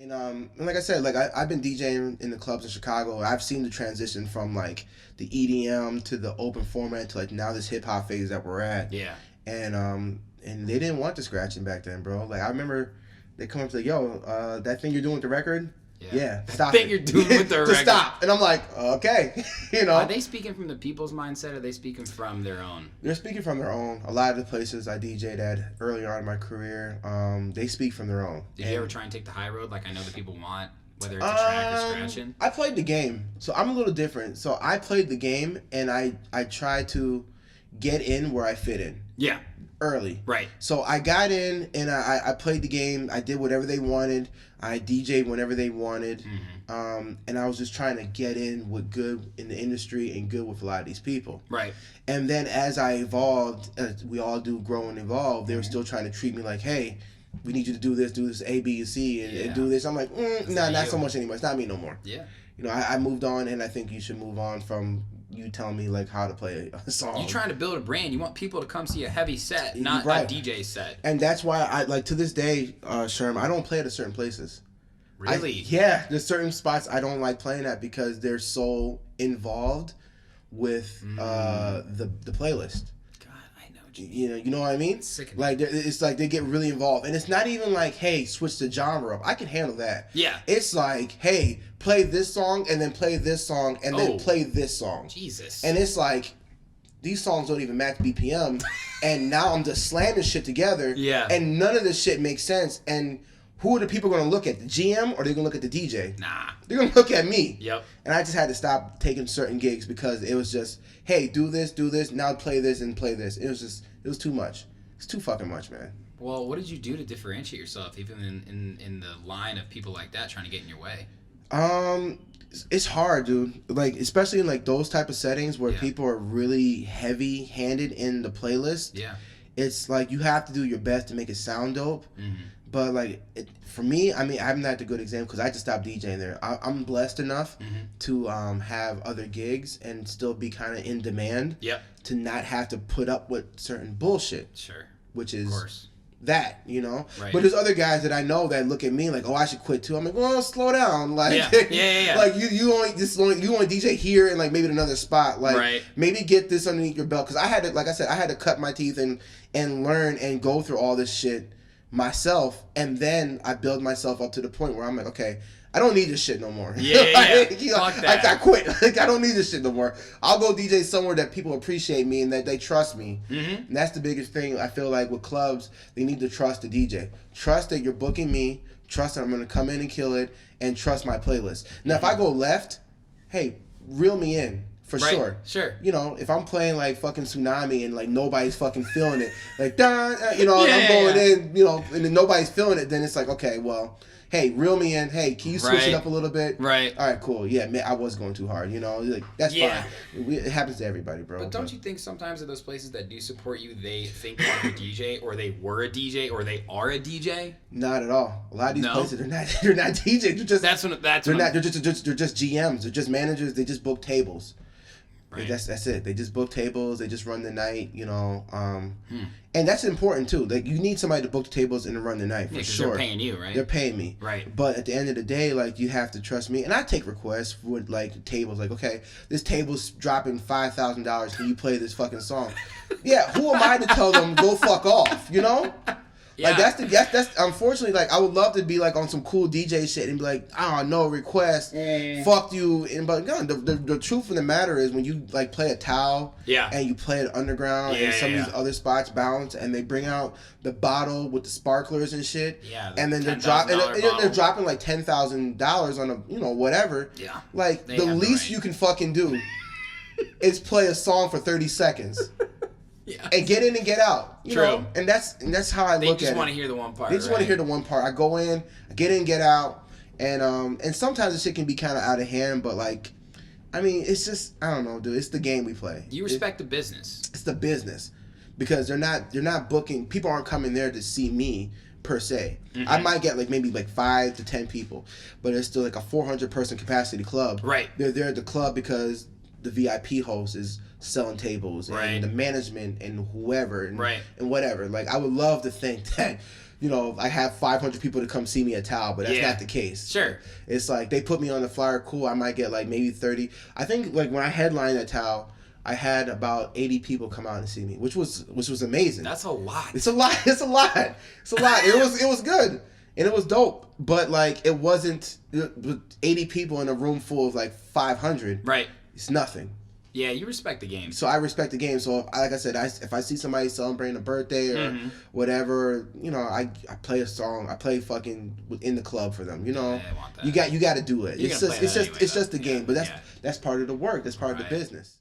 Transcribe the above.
And like I said, like I've been DJing in the clubs in Chicago. I've seen the transition from like the EDM to the open format to like now this hip hop phase that we're at. Yeah. And they didn't want the scratching back then, bro. Like I remember they come up to like, yo, that thing you're doing with the record. Yeah, stop thing you're doing with the record. Just stop. And I'm like, okay. Are they speaking from the people's mindset, or are they speaking from their own? They're speaking from their own. A lot of the places I DJ'd at early on in my career, they speak from their own. Did you ever try and take the high road like I know the people want, whether it's a track or scratching? I played the game, so I'm a little different. So I played the game, and I try to get in where I fit in. Yeah. Early. Right. So I got in and I played the game. I did whatever they wanted. I DJ'd whenever they wanted. Mm-hmm. And I was just trying to get in with good in the industry and good with a lot of these people. Right. And then as I evolved, as we all do grow and evolve, they were still trying to treat me like, hey, we need you to do this A, B, and C, and do this. I'm like, nah, not so much anymore. It's not me no more. Yeah. I moved on, and I think you should move on from you telling me like how to play a song. You're trying to build a brand. You want people to come see a heavy set, not a DJ set. And that's why I like to this day, Sherm, I don't play at certain places. Really? There's certain spots I don't like playing at because they're so involved with the playlist. You know what I mean? Like it's like they get really involved, and it's not even like, hey, switch the genre up. I can handle that. Yeah. It's like, hey, play this song and then play this song and then play this song. Jesus. And it's like these songs don't even match BPM, and now I'm just slamming shit together. Yeah. And none of this shit makes sense. And who are the people going to look at? The GM or are they going to look at the DJ? Nah. They're going to look at me. Yep. And I just had to stop taking certain gigs because it was just, hey, do this, now play this and play this. It was too much. It's too fucking much, man. Well, what did you do to differentiate yourself, even in the line of people like that trying to get in your way? It's hard, dude. Like, especially in like those type of settings where people are really heavy-handed in the playlist. Yeah. It's like you have to do your best to make it sound dope. Mm-hmm. But like for me, I mean, I'm not the good example because I just stopped DJing there. I'm blessed enough to have other gigs and still be kind of in demand. Yep. To not have to put up with certain bullshit. Sure. Which is of course. That, Right. But there's other guys that I know that look at me like, oh, I should quit too. I'm like, well, slow down. Like, yeah. Like you only DJ here and like maybe at another spot. Like, maybe get this underneath your belt because I had to, like I said, I had to cut my teeth and learn and go through all this shit myself, and then I build myself up to the point where I'm like, okay, I don't need this shit no more. Fuck that. I quit. Like, I don't need this shit no more. I'll go DJ somewhere that people appreciate me and that they trust me. Mm-hmm. And that's the biggest thing I feel like with clubs. They need to trust the DJ. Trust that you're booking me. Trust that I'm going to come in and kill it. And trust my playlist. Now, if I go left, hey, reel me in. For sure. Sure. If I'm playing like fucking Tsunami and like nobody's fucking feeling it, like I'm going in, and then nobody's feeling it, then it's like, okay, well, hey, reel me in. Hey, can you switch it up a little bit? Right. All right, cool. Yeah, man, I was going too hard. Like that's fine. It happens to everybody, bro. But don't you think sometimes at those places that do support you, they think you're a DJ, or they were a DJ, or they are a DJ? Not at all. A lot of these places, they're not DJs. They're just they're just GMs. They're just managers. They just book tables. Right. That's it. They just book tables. They just run the night, and that's important too. Like you need somebody to book the tables and to run the night for sure. They're paying you, right? They're paying me, right? But at the end of the day, like you have to trust me, and I take requests for like tables. Like, okay, this table's dropping $5,000. Can you play this fucking song? Yeah. Who am I to tell them go fuck off? Yeah. Like that's unfortunately, like I would love to be like on some cool DJ shit and be like, oh no request, fuck you. But no, the truth of the matter is when you like play a towel, and you play it underground, and some of these other spots bounce, and they bring out the bottle with the sparklers and shit, and then they're dropping like $10,000 on a whatever. Yeah, like the least you can fucking do is play a song for 30 seconds. Yeah. And get in and get out. True. And that's how I look at it. They just want to hear the one part. They just want to hear the one part. I go in, I get in, get out, and sometimes the shit can be kind of out of hand, but like, I mean, it's just I don't know, dude. It's the game we play. You respect the business. It's the business because they're not booking. People aren't coming there to see me per se. Mm-hmm. I might get like maybe like 5 to 10 people, but it's still like a 400 person capacity club. Right. They're there at the club because the VIP host is selling tables and Right. the management and whoever and, Right. and whatever. Like, I would love to think that, you know, I have 500 people to come see me at Tao, but that's Yeah. not the case. Sure. It's like they put me on the flyer. Cool. I might get like maybe 30. I think like when I headlined at Tao, I had about 80 people come out and see me, which was amazing. That's a lot. It's a lot. It's a lot. It's a lot. It was good and it was dope, but like it wasn't 80 people in a room full of like 500. Right. It's nothing. Yeah, you respect the game. So I respect the game. So like I said, if I see somebody celebrating a birthday or whatever, you know, I play a song. I play fucking in the club for them. You know, Yeah, I want that. you got to do it. You're it's gonna just play that anyway, it's just the though. game. But Yeah. that's part of the work. That's part of Right. the business.